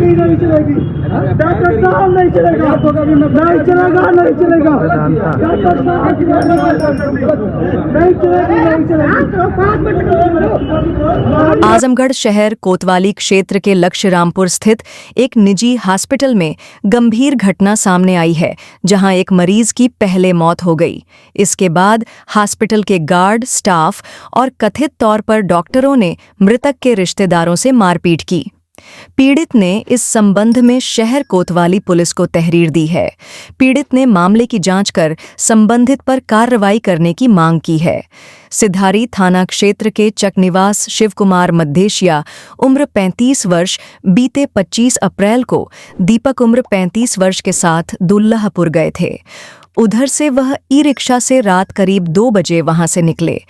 चलेगी नहीं चलेगी, डॉक्टर साहब नहीं चलेगा, नहीं चलेगा नहीं चलेगा, डॉक्टर साहब नहीं चलेगी नहीं चलेगी। आजमगढ़ शहर कोतवाली क्षेत्र के लक्ष्यरामपुर स्थित एक निजी हॉस्पिटल में गंभीर घटना सामने आई है, जहां एक मरीज की पहले मौत हो गई। इसके बाद हॉस्पिटल के गार्ड, स्टाफ और कथित तौर पर डॉक्टरों ने मृतक के रिश्तेदारों से मारपीट की। पीड़ित ने इस संबंध में शहर कोतवाली पुलिस को तहरीर दी है। पीड़ित ने मामले की जांच कर संबंधित पर कार्रवाई करने की मांग की है। सिधारी थाना क्षेत्र के चकनिवास शिव कुमार मद्धेशिया उम्र 35 वर्ष बीते 25 अप्रैल को दीपक उम्र 35 वर्ष के साथ दुल्लाहपुर गए थे। उधर से वह ई रिक्शा से रात करीब 2 बजे वहां से निकले।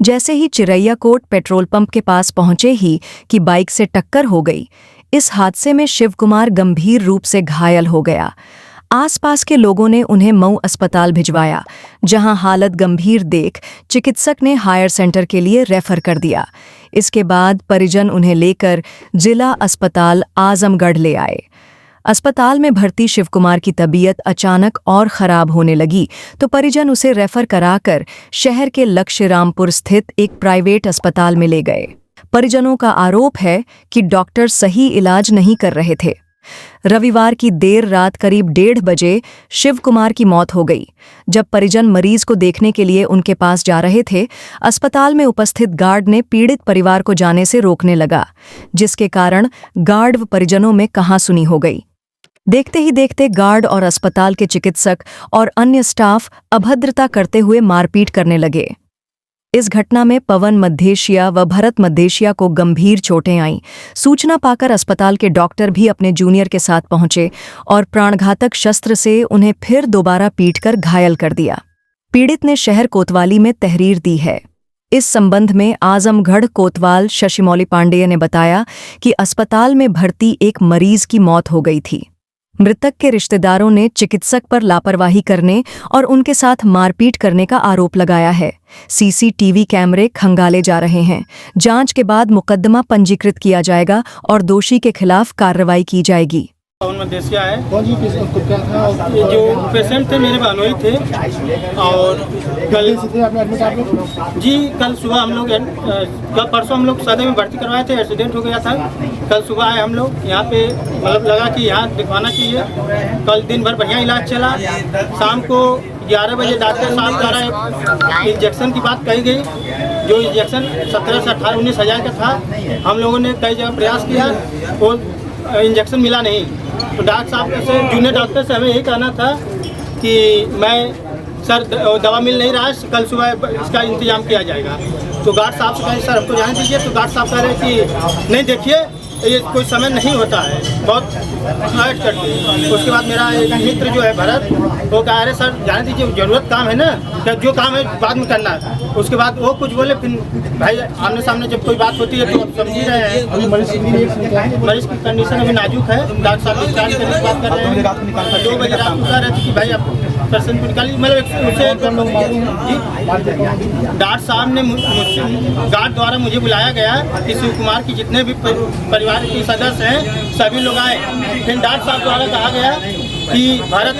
जैसे ही चिरैया कोट पेट्रोल पंप के पास पहुंचे ही कि बाइक से टक्कर हो गई। इस हादसे में शिव कुमार गंभीर रूप से घायल हो गया। आसपास के लोगों ने उन्हें मऊ अस्पताल भिजवाया, जहां हालत गंभीर देख चिकित्सक ने हायर सेंटर के लिए रेफर कर दिया। इसके बाद परिजन उन्हें लेकर जिला अस्पताल आजमगढ़ ले आए। अस्पताल में भर्ती शिव कुमार की तबीयत अचानक और खराब होने लगी तो परिजन उसे रेफर कराकर शहर के लक्ष्यरामपुर स्थित एक प्राइवेट अस्पताल में ले गए। परिजनों का आरोप है कि डॉक्टर सही इलाज नहीं कर रहे थे। रविवार की देर रात करीब 1:30 बजे शिव कुमार की मौत हो गई। जब परिजन मरीज को देखने के लिए उनके पास जा रहे थे, अस्पताल में उपस्थित गार्ड ने पीड़ित परिवार को जाने से रोकने लगा, जिसके कारण गार्ड व परिजनों में कहासुनी हो गई। देखते ही देखते गार्ड और अस्पताल के चिकित्सक और अन्य स्टाफ अभद्रता करते हुए मारपीट करने लगे। इस घटना में पवन मद्धेशिया व भरत मद्धेशिया को गंभीर चोटें आईं। सूचना पाकर अस्पताल के डॉक्टर भी अपने जूनियर के साथ पहुंचे और प्राणघातक शस्त्र से उन्हें फिर दोबारा पीटकर घायल कर दिया। पीड़ित ने शहर कोतवाली में तहरीर दी है। इस संबंध में आजमगढ़ कोतवाल शशिमौली पांडेय ने बताया कि अस्पताल में भर्ती एक मरीज की मौत हो गई थी। मृतक के रिश्तेदारों ने चिकित्सक पर लापरवाही करने और उनके साथ मारपीट करने का आरोप लगाया है। सीसीटीवी कैमरे खंगाले जा रहे हैं। जांच के बाद मुकदमा पंजीकृत किया जाएगा और दोषी के खिलाफ कार्रवाई की जाएगी। पवन मद्धेशिया है। कौन जी पेशेंट को क्या था? जो पेशेंट थे मेरे बहनोई थे और कल सुबह हम लोग परसों हम लोग सदर में भर्ती करवाए थे। एक्सीडेंट हो गया था। कल सुबह आए हम लोग यहाँ पे, मतलब लगा कि यहाँ दिखवाना चाहिए। कल दिन भर बढ़िया इलाज चला। शाम को 11 बजे डॉक्टर साहब द्वारा इंजेक्शन की बात कही गई। जो इंजेक्शन 17 से 18 19 हज़ार का था। हम लोगों ने कई जगह प्रयास किया, वो इंजेक्शन मिला नहीं। तो डॉक्टर साहब से, जूनियर डॉक्टर से हमें यही कहना था कि सर दवा मिल नहीं रहा है, कल सुबह इसका इंतजाम किया जाएगा। तो गार्ड साहब से कहें सर हमको जाने दीजिए। तो गार्ड साहब कह रहे कि नहीं, देखिए ये कोई समय नहीं होता है, बहुत हार्ड करते हैं। उसके बाद मेरा एक मित्र जो है भरत, वो कह रहे सर जाने दीजिए, ज़रूरत काम है ना, जो काम है बाद में करना है। उसके बाद वो कुछ बोले, फिर भाई आमने सामने जब कोई बात होती है तो आप समझ ही रहे हैं। मरीज की कंडीशन अभी नाजुक है। डॉक्टर साहब डिस्चार्ज करने की बात कर रहे हैं। 2 बजे रात को कह रहे थे कि भाई आप पेशेंट को निकालिए। मतलब डॉक्टर साहब ने गार्ड द्वारा मुझे बुलाया गया कि शिव कुमार की जितने भी परिवार के सदस्य हैं सभी लोग आए। फिर डॉक्टर साहब द्वारा कहा गया कि भारत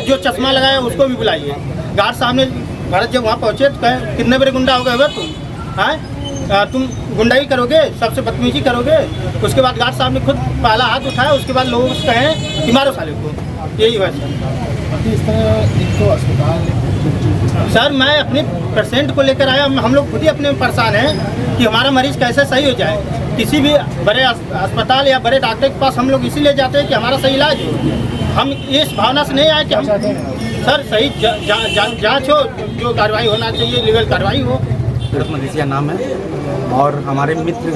जो चश्मा लगाया उसको भी बुलाइए। गार्ड साहब ने, भारत जब वहाँ पहुँचे तो कहे कितने बड़े गुंडा हो गए तुम, हैं तुम गुंडाई करोगे, सबसे बदतमीजी करोगे। उसके बाद गार्ड साहब ने खुद पहला हाथ उठाया। उसके बाद लोग कहें कि मारो साले को। यही हुआ सर। मैं अपने पेशेंट को लेकर आया। हम लोग खुद ही अपने परेशान हैं कि हमारा मरीज कैसे सही हो जाए। किसी भी बड़े अस्पताल या बड़े डॉक्टर के पास हम लोग इसीलिए जाते हैं कि हमारा सही इलाज हो। हम इस भावना से नहीं आए कि हम सर सही जांच हो, जो कार्रवाई होना चाहिए लीगल कार्रवाई हो। भरत मद्धेशिया नाम है और हमारे मित्र,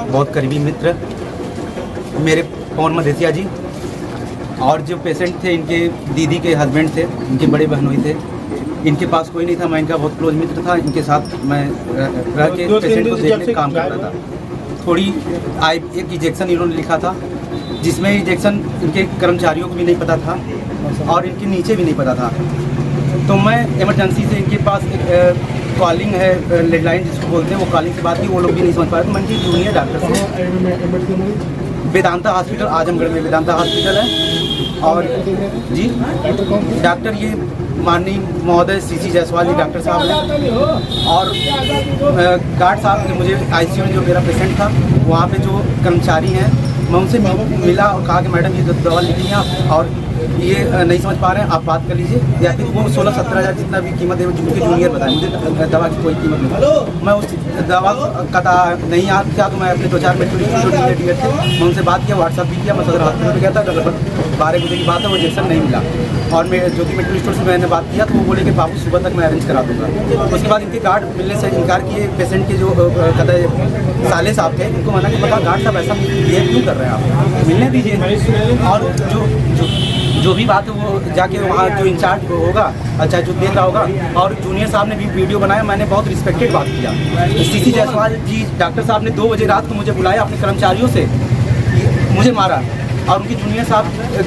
बहुत करीबी मित्र मेरे पवन मद्धेशिया जी, और जो पेशेंट थे इनके दीदी के हस्बैंड थे, इनके बड़े बहनोई थे। इनके पास कोई नहीं था। मैं इनका बहुत क्लोज मित्र था। इनके साथ मैं रह के पेशेंट को देखने काम करता था। थोड़ी एक इंजेक्शन इन्होंने लिखा था, जिसमें इंजेक्शन इनके कर्मचारियों को भी नहीं पता था और इनके नीचे भी नहीं पता था। तो मैं इमरजेंसी से इनके पास कॉलिंग है, लैंडलाइन जिसको बोलते हैं, वो कॉलिंग से बात की। वो लोग भी नहीं समझ पाए। तो मैं जूनियर डॉक्टर से वेदांता हॉस्पिटल, आजमगढ़ में वेदांता हॉस्पिटल है। और जी डॉक्टर ये माननीय महोदय सीसी जायसवाल जी डॉक्टर साहब हैं। और गार्ड साहब ने मुझे आईसीयू में जो मेरा पेशेंट था वहाँ पे जो कर्मचारी हैं मैं उनसे मिला और कहा कि मैडम ये दवा लिखी है आप और ये नहीं समझ पा रहे हैं, आप बात कर लीजिए। या फिर वो 16-17 हज़ार जितना भी कीमत है उनके जूनियर बताएं, मुझे दवा की कोई कीमत नहीं। मैं उस दवा का नहीं याद किया तो मैं अपने 2-4 मिनट थे मैं उनसे बात किया, व्हाट्सअप भी किया। मैं सदर हॉस्पिटल में गया था, लगभग 12 बजे की बात है, वो इंजेक्शन नहीं मिला। और मैं ज्योति मेडिकल स्टोर से मैंने बात किया तो वो बोले कि बाबू सुबह तक मैं अरेंज करा दूँगा। उसके बाद इनके गार्ड मिलने से इनकार किए। पेशेंट के जो साले साहब थे उनको मना कि पता गार्ड साहब ऐसा बिहेव क्यों कर रहे हैं, आप मिलने दीजिए। और जो भी बात है वो जाके वहाँ जो इंचार्ज होगा अच्छा जो देख रहा होगा। और जूनियर साहब ने भी वीडियो बनाया, मैंने बहुत रिस्पेक्टेड बात किया। सीसी जायसवाल जी डॉक्टर साहब ने 2 बजे रात को मुझे बुलाया अपने कर्मचारियों से, मुझे मारा। और उनके जूनियर साहब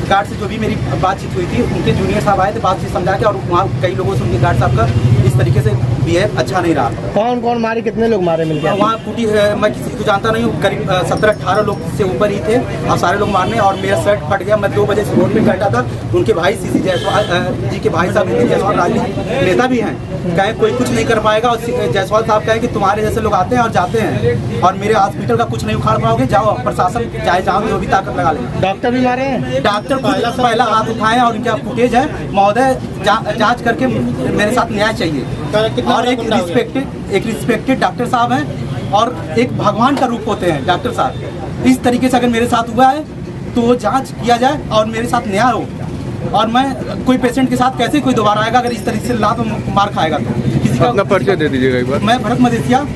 गार्ड से जो भी मेरी बातचीत हुई थी उनके जूनियर साहब आए थे, बातचीत समझा के। और वहाँ कई लोगों से उनके गार्ड साहब का इस तरीके से बिहेव अच्छा नहीं रहा। कौन कौन मारे, कितने लोग मारे मिलकर? वहाँ कुटी मैं किसी को जानता नहीं हूँ, करीब 17-18 लोग से ऊपर ही थे और सारे लोग मारने। और मेरा शर्ट फट गया। मैं 2 बजे से रोड पे बैठा था। उनके भाई सीसी जायसवाल जी के भाई साहब जायसवाल राजनीतिक नेता भी हैं, कहे कोई कुछ नहीं कर पाएगा। और जायसवाल साहब कहे कि तुम्हारे जैसे लोग आते हैं और जाते हैं और मेरे हॉस्पिटल का कुछ नहीं उखाड़ पाओगे, जाओ प्रशासन चाहे जाओ जो भी ताकत लगा ले। डॉक्टर भी मारे हैं? डॉक्टर पहला हाथ उठाए और इनका फुटेज है। महोदय जांच करके मेरे साथ न्याय चाहिए। और एक रिस्पेक्टेड डॉक्टर साहब हैं और एक भगवान का रूप होते हैं डॉक्टर साहब। इस तरीके से अगर मेरे साथ हुआ है तो जांच किया जाए और मेरे साथ न्याय हो। और मैं कोई पेशेंट के साथ कैसे कोई दोबारा आएगा अगर इस तरीके से लात मार खाएगा तो किसी का। अपना परिचय दे दीजिएगा एक बार। मैं भरत मदेसिया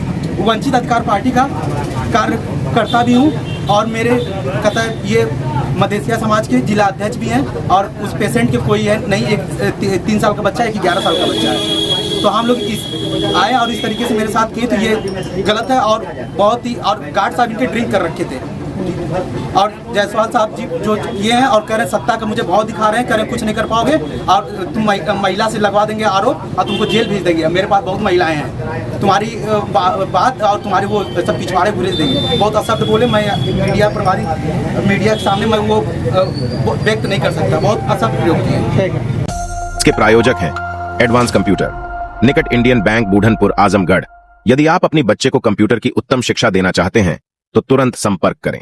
वंचित अधिकार पार्टी का कार्यकर्ता भी हूँ और मेरे कहता है ये मदेसिया समाज के जिला अध्यक्ष भी हैं। और उस पेशेंट के कोई है नहीं, एक 3 साल का बच्चा है, एक 11 साल का बच्चा है। तो हम लोग आए और इस तरीके से मेरे साथ किए तो ये गलत है। और बहुत ही और गार्ड साहब इनके ड्रिंक कर रखे थे। और जायसवाल साहब जी जो ये हैं और कह रहे हैं सत्ता का मुझे भाव दिखा रहे हैं, कह रहे हैं कुछ नहीं कर पाओगे और तुम महिला से लगवा देंगे आरोप और तुमको जेल भेज देंगे। मेरे पास बहुत महिलाएं हैं, तुम्हारी बात और तुम्हारे वो सब पिछवाड़े भेज देंगे। बहुत अशब्द बोले, मैं मीडिया के सामने मैं वो व्यक्त नहीं कर सकता। बहुत अशब्द प्रयोग किए। इसके प्रायोजक हैं एडवांस कंप्यूटर, निकट इंडियन बैंक, बूढ़नपुर, आजमगढ़। यदि आप अपनी बच्चे को कंप्यूटर की उत्तम शिक्षा देना चाहते हैं तो तुरंत संपर्क करें।